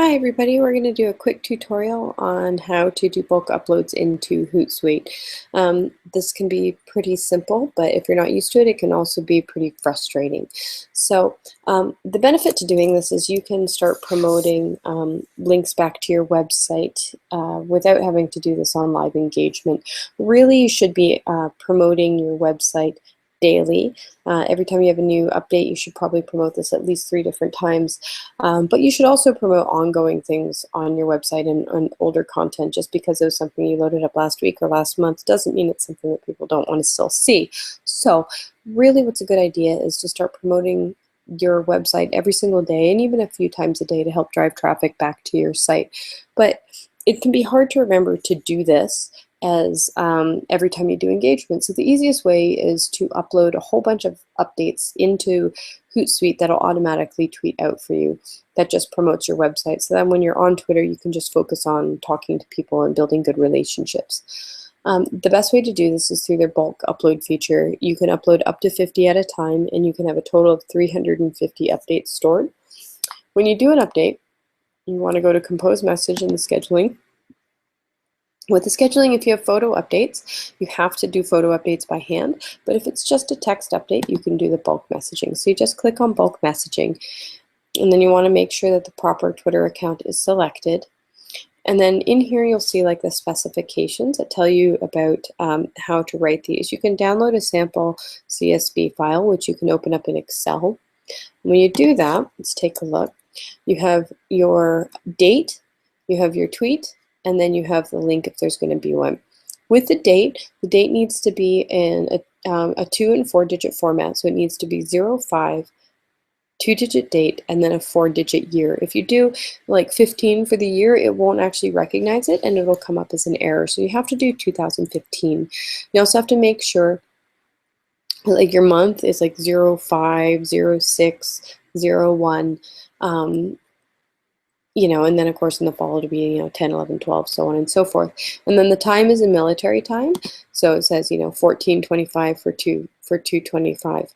Hi everybody, we're going to do a quick tutorial on how to do bulk uploads into Hootsuite. This can be pretty simple, but if you're not used to it, it can also be pretty frustrating. So the benefit to doing this is you can start promoting links back to your website without having to do this on live engagement. Really, you should be promoting your website daily. Every time you have a new update, you should probably promote this at least 3 different times. But you should also promote ongoing things on your website and older content. Just because it was something you loaded up last week or last month doesn't mean it's something that people don't want to still see. So really what's a good idea is to start promoting your website every single day and even a few times a day to help drive traffic back to your site. But it can be hard to remember to do this as every time you do engagement. So the easiest way is to upload a whole bunch of updates into Hootsuite that'll automatically tweet out for you that just promotes your website. So then when you're on Twitter, you can just focus on talking to people and building good relationships. The best way to do this is through their bulk upload feature. You can upload up to 50 at a time, and you can have a total of 350 updates stored. When you do an update, you want to go to Compose Message in the scheduling. With the scheduling, if you have photo updates, you have to do photo updates by hand, but if it's just a text update, you can do the bulk messaging. So you just click on bulk messaging, and then you want to make sure that the proper Twitter account is selected. And then in here, you'll see like the specifications that tell you about how to write these. You can download a sample CSV file, which you can open up in Excel. When you do that, let's take a look. You have your date, you have your tweet, and then you have the link if there's going to be one. With the date needs to be in a 2 and 4 digit format, so it needs to be 05, 2-digit date, and then a 4-digit year. If you do like 15 for the year, it won't actually recognize it and it'll come up as an error. So you have to do 2015. You also have to make sure like your month is like 05, 06, 01. And then of course in the fall it'll be 10, 11, 12, so on and so forth. And then the time is in military time, so it says 14:25 for 2:25.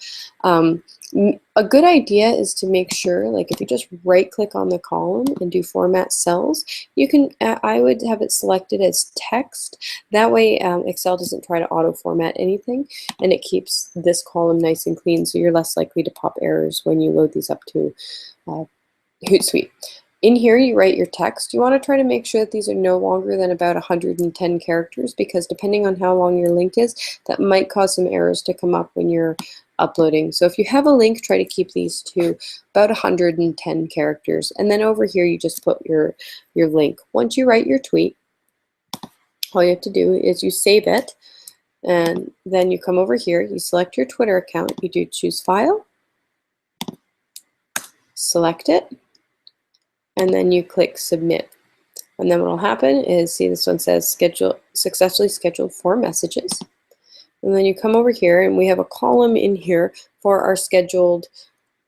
A good idea is to make sure, like if you just right click on the column and do format cells, you can I would have it selected as text. That way Excel doesn't try to auto format anything, and it keeps this column nice and clean, so you're less likely to pop errors when you load these up to Hootsuite. In here, you write your text. You want to try to make sure that these are no longer than about 110 characters, because depending on how long your link is, that might cause some errors to come up when you're uploading. So if you have a link, try to keep these to about 110 characters. And then over here, you just put your link. Once you write your tweet, all you have to do is you save it, and then you come over here, you select your Twitter account, you do choose file, select it, and then you click submit. And then what will happen is, see, this one says successfully scheduled 4 messages. And then you come over here and we have a column in here for our scheduled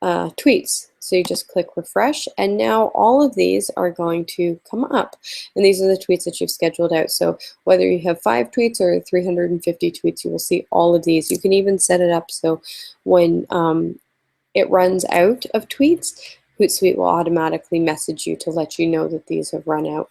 tweets. So you just click refresh, and now all of these are going to come up. And these are the tweets that you've scheduled out. So whether you have 5 tweets or 350 tweets, you will see all of these. You can even set it up so when it runs out of tweets, Hootsuite will automatically message you to let you know that these have run out.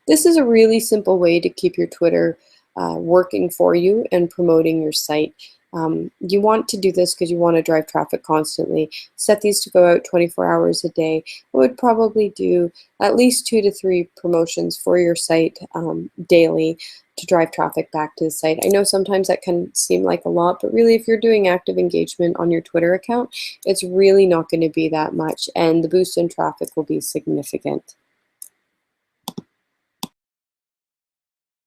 This is a really simple way to keep your Twitter working for you and promoting your site. You want to do this because you want to drive traffic constantly. Set these to go out 24 hours a day. I would probably do at least 2 to 3 promotions for your site daily to drive traffic back to the site. I know sometimes that can seem like a lot, but really if you're doing active engagement on your Twitter account, it's really not going to be that much, and the boost in traffic will be significant.